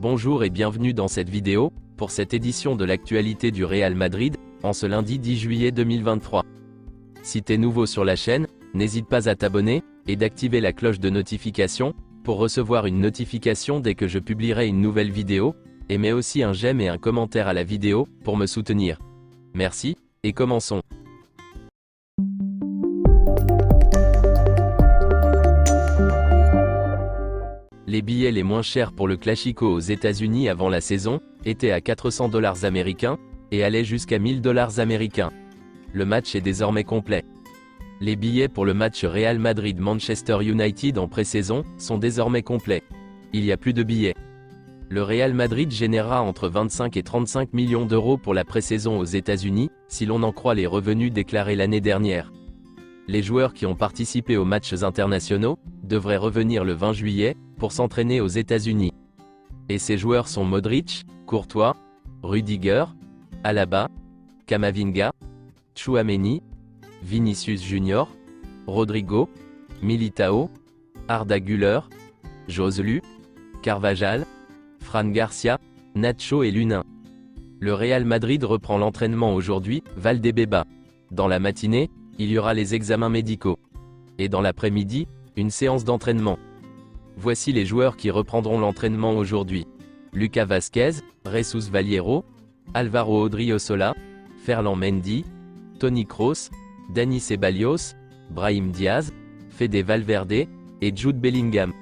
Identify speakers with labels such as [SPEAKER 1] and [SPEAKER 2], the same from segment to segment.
[SPEAKER 1] Bonjour et bienvenue dans cette vidéo, pour cette édition de l'actualité du Real Madrid, en ce lundi 10 juillet 2023. Si t'es nouveau sur la chaîne, n'hésite pas à t'abonner, et d'activer la cloche de notification, pour recevoir une notification dès que je publierai une nouvelle vidéo, et mets aussi un j'aime et un commentaire à la vidéo, pour me soutenir. Merci, et commençons. Les billets les moins chers pour le Classico aux États-Unis avant la saison étaient à 400 $ américains et allaient jusqu'à 1000 $ américains. Le match est désormais complet. Les billets pour le match Real Madrid-Manchester United en pré-saison sont désormais complets. Il n'y a plus de billets. Le Real Madrid générera entre 25 et 35 millions d'euros pour la pré-saison aux États-Unis, si l'on en croit les revenus déclarés l'année dernière. Les joueurs qui ont participé aux matchs internationaux devraient revenir le 20 juillet pour s'entraîner aux États-Unis. Et ces joueurs sont Modric, Courtois, Rudiger, Alaba, Camavinga, Tchouaméni, Vinicius Junior, Rodrigo, Militao, Arda Güler, Joselu, Carvajal, Fran Garcia, Nacho et Lunin. Le Real Madrid reprend l'entraînement aujourd'hui, Valdebeba. Dans la matinée, il y aura les examens médicaux. Et dans l'après-midi, une séance d'entraînement. Voici les joueurs qui reprendront l'entraînement aujourd'hui. Lucas Vázquez, Jesus Valiero, Álvaro Odriozola, Ferland Mendy, Toni Kroos, Dani Ceballos, Brahim Diaz, Fede Valverde, et Jude Bellingham.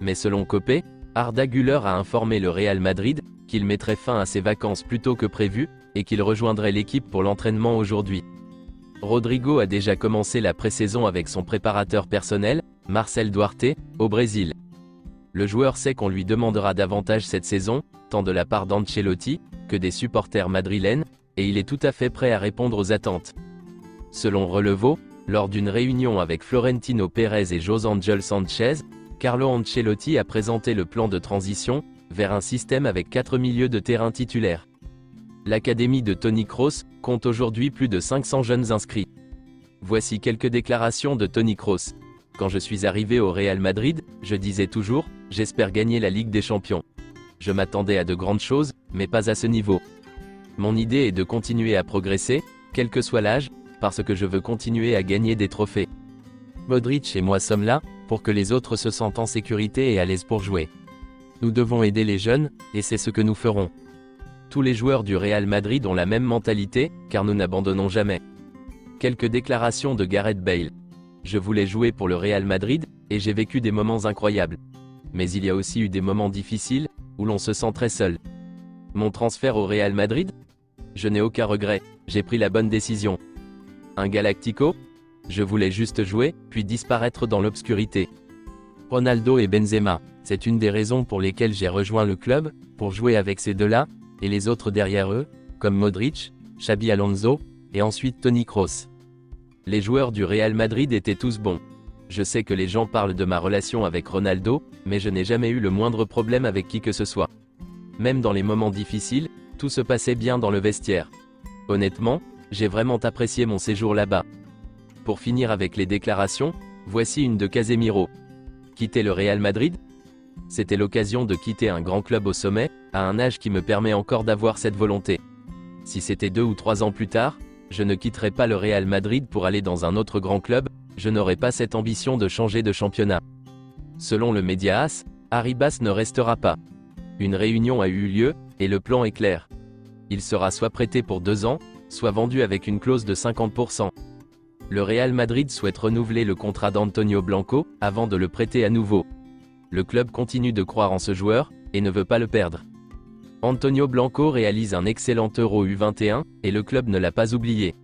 [SPEAKER 1] Mais selon Copé, Arda Güler a informé le Real Madrid qu'il mettrait fin à ses vacances plus tôt que prévu, et qu'il rejoindrait l'équipe pour l'entraînement aujourd'hui. Rodrigo a déjà commencé la pré-saison avec son préparateur personnel, Marcel Duarte, au Brésil. Le joueur sait qu'on lui demandera davantage cette saison, tant de la part d'Ancelotti, que des supporters madrilènes, et il est tout à fait prêt à répondre aux attentes. Selon Relevo, lors d'une réunion avec Florentino Pérez et José Ángel Sánchez, Carlo Ancelotti a présenté le plan de transition, vers un système avec 4 milieux de terrain titulaires. L'académie de Toni Kroos compte aujourd'hui plus de 500 jeunes inscrits. Voici quelques déclarations de Toni Kroos. Quand je suis arrivé au Real Madrid, je disais toujours, j'espère gagner la Ligue des Champions. Je m'attendais à de grandes choses, mais pas à ce niveau. Mon idée est de continuer à progresser, quel que soit l'âge, parce que je veux continuer à gagner des trophées. Modric et moi sommes là, pour que les autres se sentent en sécurité et à l'aise pour jouer. Nous devons aider les jeunes, et c'est ce que nous ferons. Tous les joueurs du Real Madrid ont la même mentalité, car nous n'abandonnons jamais. Quelques déclarations de Gareth Bale. Je voulais jouer pour le Real Madrid, et j'ai vécu des moments incroyables. Mais il y a aussi eu des moments difficiles, où l'on se sent très seul. Mon transfert au Real Madrid? Je n'ai aucun regret, j'ai pris la bonne décision. Un Galactico? Je voulais juste jouer, puis disparaître dans l'obscurité. Ronaldo et Benzema, c'est une des raisons pour lesquelles j'ai rejoint le club, pour jouer avec ces deux-là, et les autres derrière eux, comme Modric, Xabi Alonso, et ensuite Toni Kroos. Les joueurs du Real Madrid étaient tous bons. Je sais que les gens parlent de ma relation avec Ronaldo, mais je n'ai jamais eu le moindre problème avec qui que ce soit. Même dans les moments difficiles, tout se passait bien dans le vestiaire. Honnêtement, j'ai vraiment apprécié mon séjour là-bas. Pour finir avec les déclarations, voici une de Casemiro. Quitter le Real Madrid? C'était l'occasion de quitter un grand club au sommet, à un âge qui me permet encore d'avoir cette volonté. Si c'était 2 ou 3 ans plus tard, je ne quitterais pas le Real Madrid pour aller dans un autre grand club, je n'aurais pas cette ambition de changer de championnat. Selon le média AS, Arribas ne restera pas. Une réunion a eu lieu, et le plan est clair. Il sera soit prêté pour 2 ans, soit vendu avec une clause de 50%. Le Real Madrid souhaite renouveler le contrat d'Antonio Blanco, avant de le prêter à nouveau. Le club continue de croire en ce joueur, et ne veut pas le perdre. Antonio Blanco réalise un excellent Euro U21, et le club ne l'a pas oublié.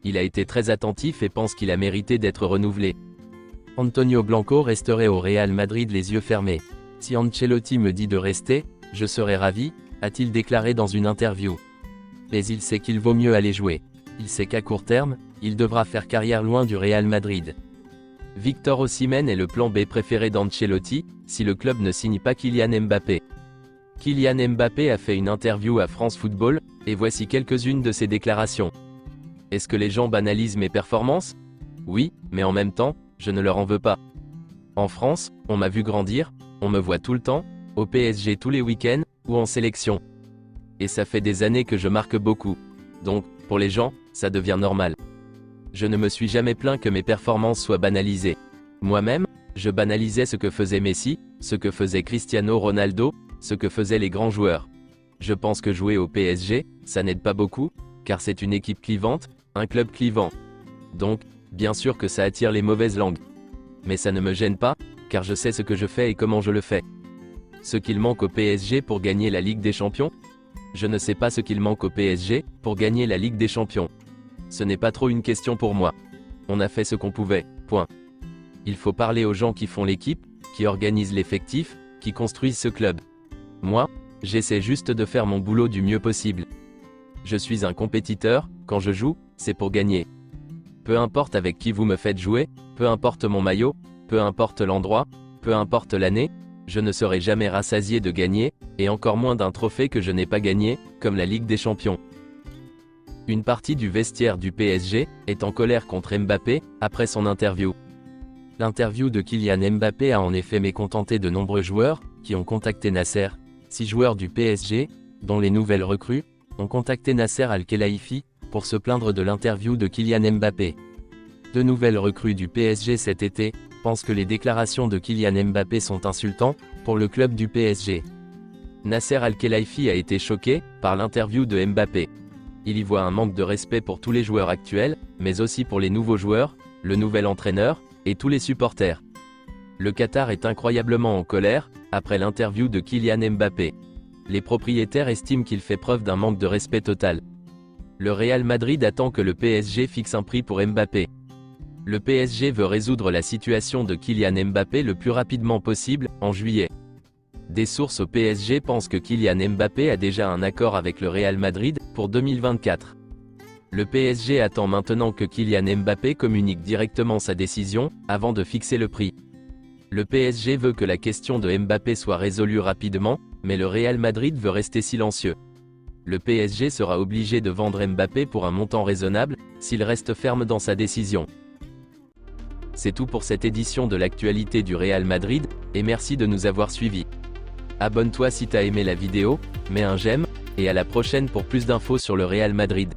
[SPEAKER 1] Il a été très attentif et pense qu'il a mérité d'être renouvelé. Antonio Blanco resterait au Real Madrid les yeux fermés. Si Ancelotti me dit de rester, je serai ravi, a-t-il déclaré dans une interview. Mais il sait qu'il vaut mieux aller jouer. Il sait qu'à court terme, il devra faire carrière loin du Real Madrid. Victor Osimhen est le plan B préféré d'Ancelotti, si le club ne signe pas Kylian Mbappé. Kylian Mbappé a fait une interview à France Football, et voici quelques-unes de ses déclarations. Est-ce que les gens banalisent mes performances? Oui, mais en même temps, je ne leur en veux pas. En France, on m'a vu grandir, on me voit tout le temps, au PSG tous les week-ends, ou en sélection. Et ça fait des années que je marque beaucoup. Donc, pour les gens, ça devient normal. Je ne me suis jamais plaint que mes performances soient banalisées. Moi-même, je banalisais ce que faisait Messi, ce que faisait Cristiano Ronaldo, ce que faisaient les grands joueurs. Je pense que jouer au PSG, ça n'aide pas beaucoup, car c'est une équipe clivante, un club clivant. Donc, bien sûr que ça attire les mauvaises langues. Mais ça ne me gêne pas, car je sais ce que je fais et comment je le fais. Ce qu'il manque au PSG pour gagner la Ligue des Champions? Je ne sais pas ce qu'il manque au PSG pour gagner la Ligue des Champions. Ce n'est pas trop une question pour moi. On a fait ce qu'on pouvait, point. Il faut parler aux gens qui font l'équipe, qui organisent l'effectif, qui construisent ce club. Moi, j'essaie juste de faire mon boulot du mieux possible. Je suis un compétiteur, quand je joue, c'est pour gagner. Peu importe avec qui vous me faites jouer, peu importe mon maillot, peu importe l'endroit, peu importe l'année, je ne serai jamais rassasié de gagner, et encore moins d'un trophée que je n'ai pas gagné, comme la Ligue des Champions. Une partie du vestiaire du PSG est en colère contre Mbappé, après son interview. L'interview de Kylian Mbappé a en effet mécontenté de nombreux joueurs, qui ont contacté Nasser. 6 joueurs du PSG, dont les nouvelles recrues, ont contacté Nasser Al-Khelaifi, pour se plaindre de l'interview de Kylian Mbappé. 2 nouvelles recrues du PSG cet été, pensent que les déclarations de Kylian Mbappé sont insultantes, pour le club du PSG. Nasser Al-Khelaifi a été choqué, par l'interview de Mbappé. Il y voit un manque de respect pour tous les joueurs actuels, mais aussi pour les nouveaux joueurs, le nouvel entraîneur, et tous les supporters. Le Qatar est incroyablement en colère, après l'interview de Kylian Mbappé. Les propriétaires estiment qu'il fait preuve d'un manque de respect total. Le Real Madrid attend que le PSG fixe un prix pour Mbappé. Le PSG veut résoudre la situation de Kylian Mbappé le plus rapidement possible, en juillet. Des sources au PSG pensent que Kylian Mbappé a déjà un accord avec le Real Madrid, pour 2024. Le PSG attend maintenant que Kylian Mbappé communique directement sa décision, avant de fixer le prix. Le PSG veut que la question de Mbappé soit résolue rapidement, mais le Real Madrid veut rester silencieux. Le PSG sera obligé de vendre Mbappé pour un montant raisonnable, s'il reste ferme dans sa décision. C'est tout pour cette édition de l'actualité du Real Madrid, et merci de nous avoir suivis. Abonne-toi si t'as aimé la vidéo, mets un j'aime, et à la prochaine pour plus d'infos sur le Real Madrid.